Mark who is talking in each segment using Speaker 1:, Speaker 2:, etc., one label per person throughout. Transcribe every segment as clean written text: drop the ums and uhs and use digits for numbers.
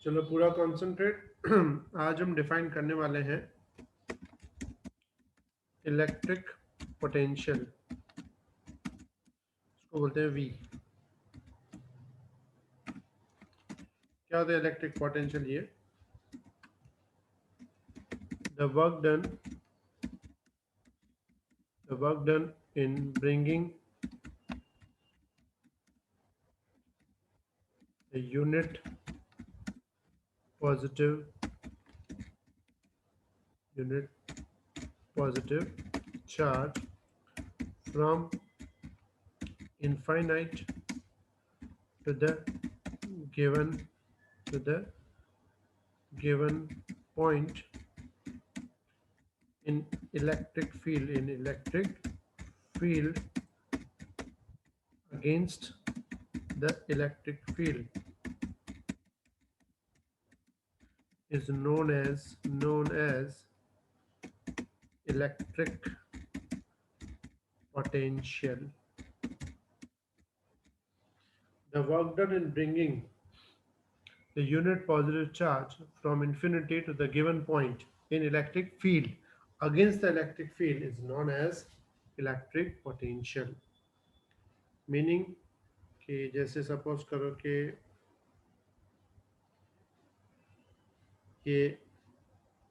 Speaker 1: चलो पूरा कॉन्सेंट्रेट। आज हम डिफाइन करने वाले हैं इलेक्ट्रिक पोटेंशियल, इसको बोलते हैं वी। क्या होता है इलेक्ट्रिक पोटेंशियल? ये the work done in bringing a positive unit positive charge from infinite to the given to the given point in electric field against the electric field is known as electric potential. The work done in bringing the unit positive charge from infinity to the given point in electric field against the electric field is known as electric potential. Meaning कि जैसे suppose करो कि ये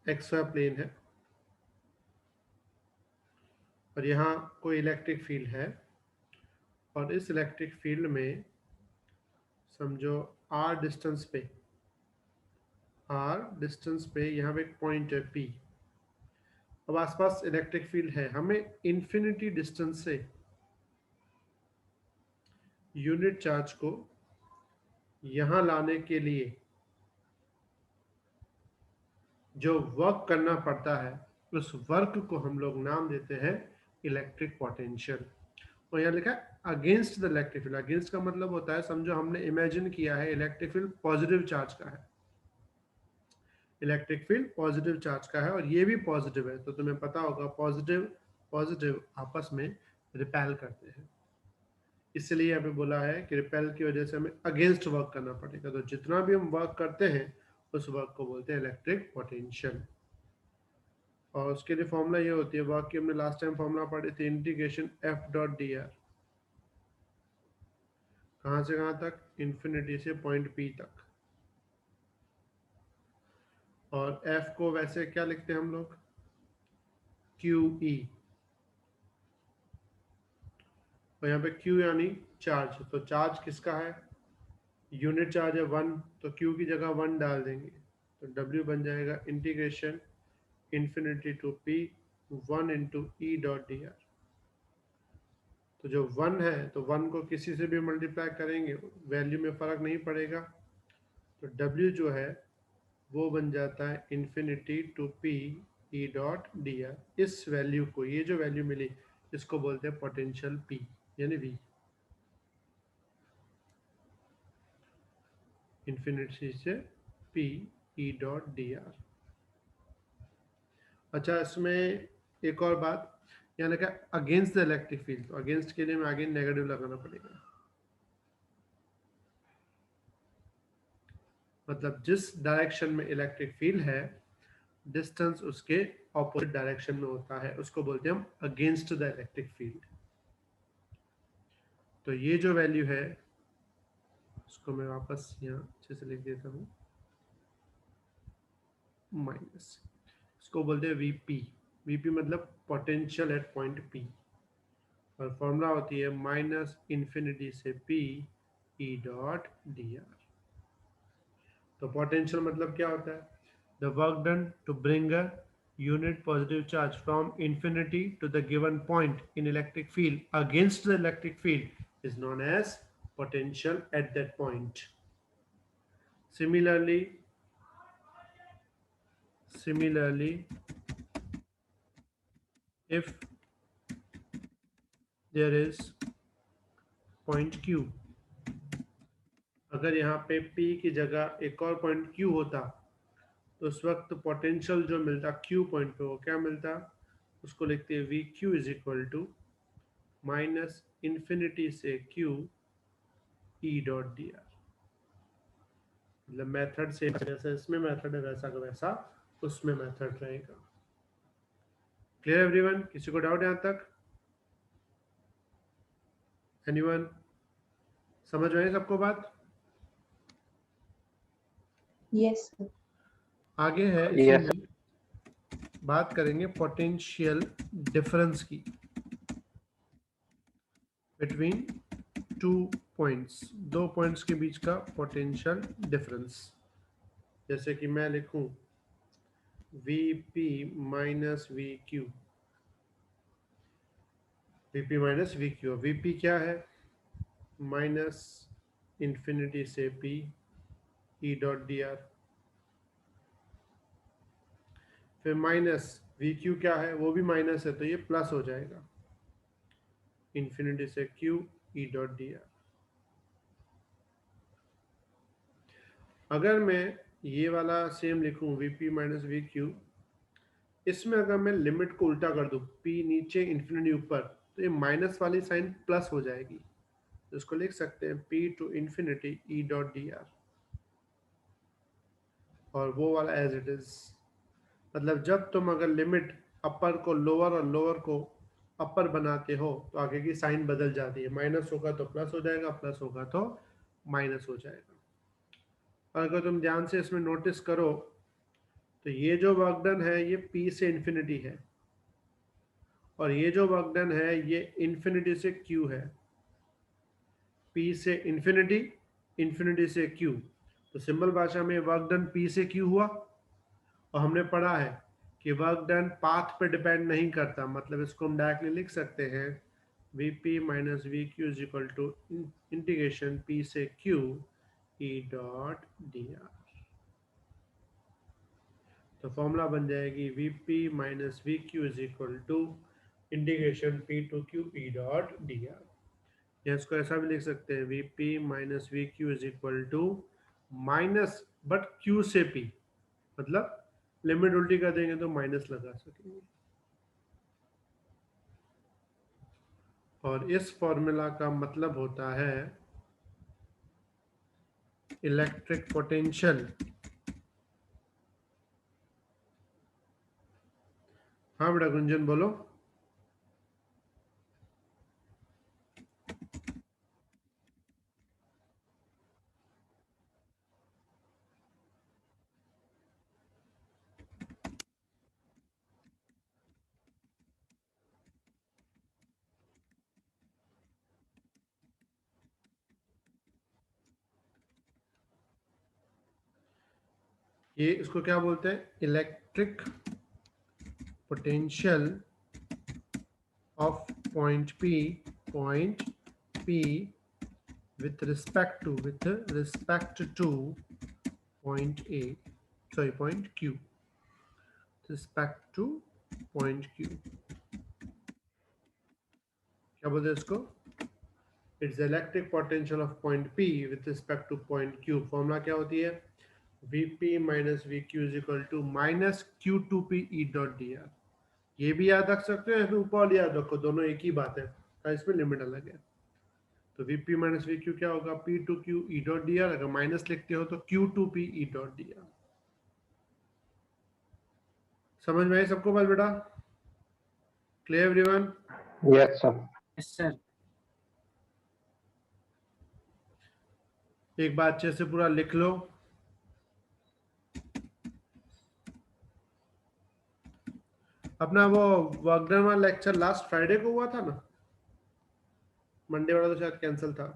Speaker 1: XY plane है और यहाँ कोई electric field है और इस इलेक्ट्रिक फील्ड में समझो r डिस्टेंस पे यहाँ पे एक पॉइंट है P। अब आसपास इलेक्ट्रिक फील्ड है, हमें इन्फिनिटी डिस्टेंस से यूनिट चार्ज को यहाँ लाने के लिए जो वर्क करना पड़ता है उस वर्क को हम लोग नाम देते हैं इलेक्ट्रिक पोटेंशियल। और यहाँ लिखा है against the electric field. Against का मतलब होता है, समझो हमने इमेजिन किया है इलेक्ट्रिक फील्ड पॉजिटिव चार्ज का है, इलेक्ट्रिक फील्ड पॉजिटिव चार्ज का है और ये भी पॉजिटिव है, तो तुम्हें पता होगा पॉजिटिव पॉजिटिव आपस में रिपेल करते हैं। इसलिए यहाँ पे बोला है कि रिपेल की वजह से हमें अगेंस्ट वर्क करना पड़ेगा। तो जितना भी हम वर्क करते हैं उस वर्क को बोलते हैं इलेक्ट्रिक पोटेंशियल। और उसके लिए फॉर्मूला ये होती है, वर्क की हमने लास्ट टाइम फॉर्मूला पढ़ी थी, integration F dot d are. कहाँ से कहाँ तक? इन्फिनिटी से पॉइंट पी तक। और एफ को वैसे क्या लिखते हैं हम लोग? Q E. और यहाँ पे क्यू यानी चार्ज, तो चार्ज किसका है? यूनिट चार्ज है 1, तो क्यू की जगह 1 डाल देंगे तो डब्ल्यू बन जाएगा integration infinity to P 1 into E dot d r. तो जो 1 है तो 1 को किसी से भी मल्टीप्लाई करेंगे वैल्यू में फर्क नहीं पड़ेगा, तो डब्ल्यू जो है वो बन जाता है infinity to P E dot d r. इस वैल्यू को, ये जो वैल्यू मिली इसको बोलते हैं पोटेंशियल पी यानी वी, इन्फिनिटी से P E dot d r. अच्छा, इसमें एक और बात, यहाँ लिखा अगेंस्ट द इलेक्ट्रिक फील्ड, तो अगेंस्ट के लिए मैं आगे नेगेटिव लगाना पड़ेगा। मतलब जिस डायरेक्शन में इलेक्ट्रिक फील्ड है डिस्टेंस उसके ऑपोजिट डायरेक्शन में होता है, उसको बोलते हैं हम अगेंस्ट द इलेक्ट्रिक फील्ड। तो ये जो वैल्यू है उसको मैं वापस यहाँ अच्छे से लिख देता हूँ, माइनस, इसको बोलते हैं वीपी। वीपी मतलब पोटेंशियल एट पॉइंट पी, और फॉर्मूला होती है माइनस इन्फिनिटी से P E dot d r. तो पोटेंशियल मतलब क्या होता है? The work done to bring a unit positive charge from infinity to the given point in electric field against the electric field is known as potential at that point. Similarly, if there is point Q, अगर यहाँ पे P की जगह एक और point Q होता तो उस वक्त पोटेंशियल जो मिलता Q पॉइंट पे, वो क्या मिलता? उसको लिखते हैं V Q is equal to minus infinity से Q E dot d r. मतलब मेथड से जैसे इसमें मेथड है वैसा का वैसा उसमें मेथड रहेगा। Clear everyone? किसी को डाउट यहाँ तक? एनीवन? समझ में आई सबको बात?
Speaker 2: Yes sir.
Speaker 1: आगे है इसी
Speaker 3: Yes.
Speaker 1: में बात करेंगे पोटेंशियल डिफरेंस की बिटवीन टू पॉइंट्स, दो पॉइंट्स के बीच का पोटेंशियल डिफरेंस। जैसे कि मैं लिखूं Vp minus V Q, Vp minus V Q. Vp क्या है? माइनस इंफिनिटी से P E dot d are. फिर माइनस वी क्यू क्या है? वो भी माइनस है तो ये प्लस हो जाएगा, इंफिनिटी से Q E dot d r. अगर मैं ये वाला सेम लिखूं Vp माइनस वी क्यू, इसमें अगर मैं लिमिट को उल्टा कर दूं, P नीचे इंफिनिटी ऊपर, तो ये माइनस वाली साइन प्लस हो जाएगी। तो इसको लिख सकते हैं P to infinity E dot d r, और वो वाला एज इट इज। मतलब जब तुम अगर लिमिट अपर को लोअर और लोअर को अपर बनाते हो तो आगे की साइन बदल जाती है, माइनस होगा तो प्लस हो जाएगा, प्लस होगा तो माइनस हो जाएगा। और अगर तुम ध्यान से इसमें नोटिस करो तो ये जो वर्क डन है ये P से इंफिनिटी है, और ये जो वर्क डन है ये इंफिनिटी से Q है। P से इंफिनिटी, इंफिनिटी से Q। तो सिंपल भाषा में वर्क डन P से Q हुआ, और हमने पढ़ा है कि वर्क डन पाथ पे डिपेंड नहीं करता। मतलब इसको हम डायरेक्टली लिख सकते हैं Vp minus V Q is equal to integration P से Q E dot d r. तो फॉर्मूला बन जाएगी Vp minus V Q is equal to integration P to Q E dot d r. या इसको ऐसा भी लिख सकते हैं Vp minus V Q is equal to minus but Q से P, मतलब लिमिट उल्टी कर देंगे तो माइनस लगा सकेंगे। और इस फॉर्मूला का मतलब होता है इलेक्ट्रिक पोटेंशियल। हाँ बेटा गुंजन बोलो। ये इसको क्या बोलते हैं? Electric potential of point P with respect to point A, sorry point Q, with respect to point Q। क्या बोलते हैं इसको? It's electric potential of point P with respect to point Q। Formula क्या होती है? Vp minus V Q is equal to minus Q to P E dot d r. ये भी याद रख सकते हो या फिर ऊपर याद रखो, दोनों एक ही बात है, इसमें लिमिट अलग है। तो Vp माइनस वी क्यू क्या होगा? P to Q E dot d r. अगर माइनस लिखते हो तो Q to P E dot d r. समझ में आई सबको बात बेटा? Clear everyone?
Speaker 3: Yes, sir.
Speaker 4: Yes sir.
Speaker 1: एक बार अच्छे से पूरा लिख लो। अपना वो वर्कडन वाला लेक्चर लास्ट फ्राइडे को हुआ था ना, मंडे वाला तो शायद कैंसिल था।